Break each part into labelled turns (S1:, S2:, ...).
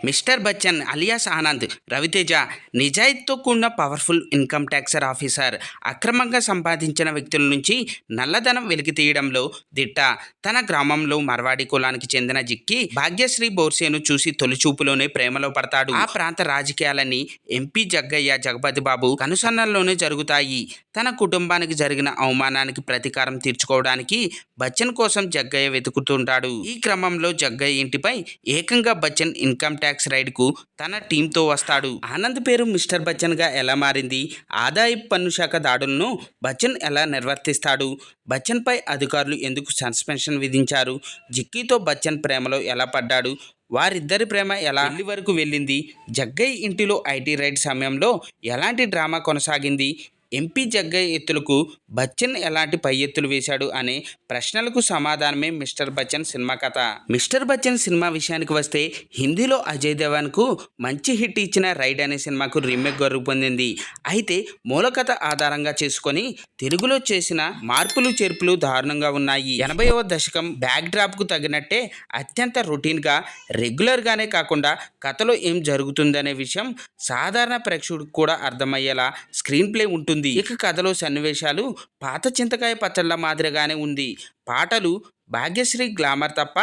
S1: Mister Bachchan alias Anand Raviteja నిజాయితీతో కూడిన powerful income ట్యాక్సర్ officer. అక్రమంగా సంపాదించిన వ్యక్తుల నుంచి నల్లధనం వెలికి తీయడంలో దిట్ట. తన గ్రామంలో మర్వాడి కులానికి చెందిన జిక్కి భాగ్యశ్రీ బోర్సేను చూసి తొలిచూపులోనే ప్రేమలో పడతాడు. ఆ ప్రాంత రాజకీయాలన్నీ ఎంపీ జగ్గయ్య జగపతి బాబు కనుసన్నల్లోనే జరుగుతాయి. తన కుటుంబానికి జరిగిన అవమానానికి ప్రతీకారం తీర్చుకోవడానికి బచ్చన్ కోసం జగ్గయ్య వెతుకుతుంటాడు. ఈ క్రమంలో జగ్గయ్య ఇంటిపై ఏకంగా బచ్చన్ ఇన్కమ్ ట్యాక్స్ రైడ్ కు తన టీంతో వస్తాడు. ఆనంద్ పేరు మిస్టర్ బచ్చన్ గా ఎలా మారింది? ఆదాయపు పన్ను శాఖ దాడులను బచ్చన్ ఎలా నిర్వర్తిస్తాడు? బచ్చన్ పై అధికారులు ఎందుకు సస్పెన్షన్ విధించారు? జిక్కీతో బచ్చన్ ప్రేమలో ఎలా పడ్డాడు? వారిద్దరి ప్రేమ ఎలా పెళ్లి వరకు వెళ్ళింది? జగ్గయ్య ఇంటిలో ఐటీ రైడ్ సమయంలో ఎలాంటి డ్రామా కొనసాగింది? ఎంపీ జగ్గయ్య ఎత్తులకు బచ్చన్ ఎలాంటి పై ఎత్తులు వేశాడు అనే ప్రశ్నలకు సమాధానమే మిస్టర్ బచ్చన్ సినిమా కథ. మిస్టర్ బచ్చన్ సినిమా విషయానికి వస్తే హిందీలో అజయ్ దేవన్ కు మంచి హిట్ ఇచ్చిన రైడ్ అనే సినిమాకు రీమేక్ గొర్రు పొందింది. అయితే మూల కథ ఆధారంగా చేసుకొని తెలుగులో చేసిన మార్పులు చేర్పులు దారుణంగా ఉన్నాయి. 80వ దశకం బ్యాక్ డ్రాప్ కు తగినట్టే అత్యంత రొటీన్ గా రెగ్యులర్ గానే కాకుండా కథలో ఏం జరుగుతుందనే విషయం సాధారణ ప్రేక్షకుడికి కూడా అర్థమయ్యేలా స్క్రీన్ ప్లే ఉంటుంది. ఇక కథలో సన్నివేశాలు పాత చింతకాయ పచ్చళ్ళ మాదిరిగానే ఉంది. పాటలు భాగ్యశ్రీ గ్లామర్ తప్ప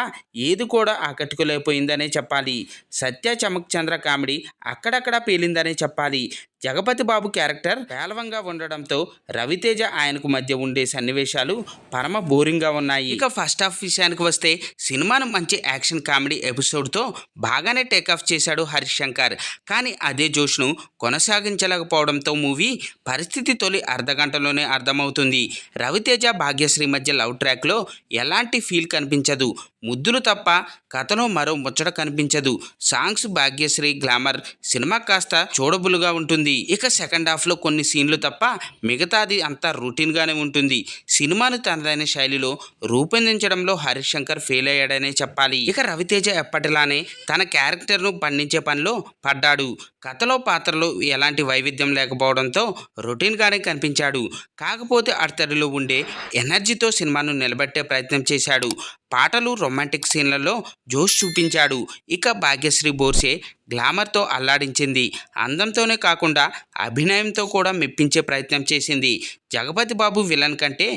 S1: ఏది కూడా ఆకట్టుకోలేకపోయిందనే చెప్పాలి. సత్య చమక్ చంద్ర కామెడీ అక్కడక్కడ పేలిందనే చెప్పాలి. జగపతి బాబు క్యారెక్టర్ పేలవంగా ఉండడంతో రవితేజ ఆయనకు మధ్య ఉండే సన్నివేశాలు పరమ బోరింగ్గా ఉన్నాయి. ఇక ఫస్ట్ హాఫ్ విషయానికి వస్తే సినిమాను మంచి యాక్షన్ కామెడీ ఎపిసోడ్తో బాగానే టేకాఫ్ చేశాడు హరీష్ శంకర్. కానీ అదే జోష్ను కొనసాగించలేకపోవడంతో మూవీ పరిస్థితి తొలి అర్ధగంటలోనే అర్థమవుతుంది. రవితేజ భాగ్యశ్రీ మధ్య లవ్ ట్రాక్లో ఎలాంటి ఫీల్ కనిపించదు. ముద్దులు తప్ప కథలో మరో ముచ్చట కనిపించదు. సాంగ్స్ భాగ్యశ్రీ గ్లామర్ సినిమా కాస్త చూడబులుగా ఉంటుంది. ఇక సెకండ్ హాఫ్లో కొన్ని సీన్లు తప్ప మిగతాది అంతా రొటీన్గానే ఉంటుంది. సినిమాను తనదైన శైలిలో రూపొందించడంలో హరీష్ శంకర్ ఫెయిల్ అయ్యాడనే చెప్పాలి. ఇక రవితేజ ఎప్పటిలానే తన క్యారెక్టర్ను పండించే పనిలో పడ్డాడు. కథలో పాత్రలో ఎలాంటి వైవిధ్యం లేకపోవడంతో రొటీన్గానే కనిపించాడు. కాకపోతే అర్తడిలో ఉండే ఎనర్జీతో సినిమాను నిలబెట్టే ప్రయత్నం చేశాడు. పాటలు రొమాంటిక్ సీన్లలో జోష్ చూపించాడు. ఇక భాగ్యశ్రీ బోర్సే గ్లామర్తో అల్లాడించింది. అందంతోనే కాకుండా అభినయంతో కూడా మెప్పించే ప్రయత్నం చేసింది. జగపతి బాబు విలన్ కంటే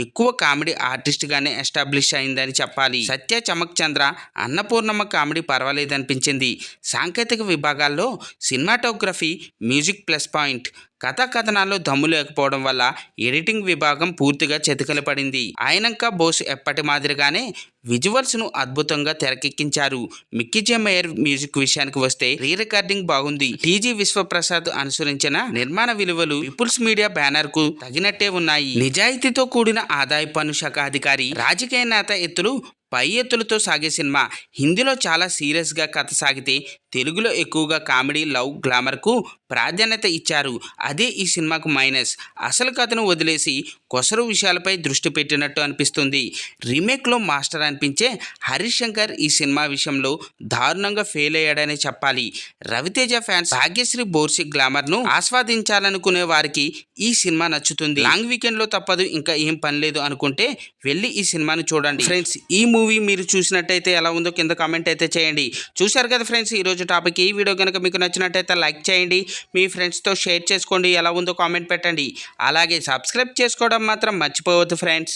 S1: ఎక్కువ కామెడీ ఆర్టిస్ట్గానే ఎస్టాబ్లిష్ అయిందని చెప్పాలి. సత్య చమక్ చంద్ర అన్నపూర్ణమ్మ కామెడీ పర్వాలేదనిపించింది. సాంకేతిక విభాగాల్లో సినిమాటోగ్రఫీ, మ్యూజిక్ ప్లస్ పాయింట్. కథా కథనాల్లో దమ్ము లేకపోవడం వల్ల ఎడిటింగ్ విభాగం పూర్తిగా చతికిలపడింది. ఆయనంక బోస్ ఎప్పటి మాదిరిగానే విజువల్స్ను అద్భుతంగా తెరకెక్కించారు. మిక్కీ జే మేయర్ మ్యూజిక్ విషయానికి వస్తే రీ రికార్డింగ్ బాగుంది. టీజీ విశ్వప్రసాద్ అనుసరించిన నిర్మాణ విలువలు పీపుల్స్ మీడియా బ్యానర్ కు తగినట్టే ఉన్నాయి. నిజాయితీతో కూడిన ఆదాయ పన్ను శాఖ అధికారి, రాజకీయ నేత ఎత్తులు పై ఎత్తులతో సాగే సినిమా. హిందీలో చాలా సీరియస్గా కథ సాగితే తెలుగులో ఎక్కువగా కామెడీ, లవ్, గ్లామర్కు ప్రాధాన్యత ఇచ్చారు. అదే ఈ సినిమాకు మైనస్. అసలు కథను వదిలేసి కొసరు విషయాలపై దృష్టి పెట్టినట్టు అనిపిస్తుంది. రీమేక్లో మాస్టర్ అనిపించే హరీష్ శంకర్ ఈ సినిమా విషయంలో దారుణంగా ఫెయిల్ అయ్యాడనే చెప్పాలి. రవితేజ ఫ్యాన్స్ భాగ్యశ్రీ బోర్సే గ్లామర్ను ఆస్వాదించాలనుకునే వారికి ఈ సినిమా నచ్చుతుంది. లాంగ్ వీకెండ్లో తప్పదు, ఇంకా ఏం పని లేదు అనుకుంటే వెళ్ళి ఈ సినిమాను చూడండి. ఫ్రెండ్స్, ఈ మూవీ మీరు చూసినట్టయితే ఎలా ఉందో కింద కామెంట్ అయితే చేయండి. చూశారు కదా ఫ్రెండ్స్ ఈరోజు టాపిక్. ఈ వీడియో కనుక మీకు నచ్చినట్టయితే లైక్ చేయండి, మీ ఫ్రెండ్స్తో షేర్ చేసుకోండి, ఎలా ఉందో కామెంట్ పెట్టండి. అలాగే సబ్స్క్రైబ్ చేసుకోవడం మాత్రం మర్చిపోవద్దు ఫ్రెండ్స్.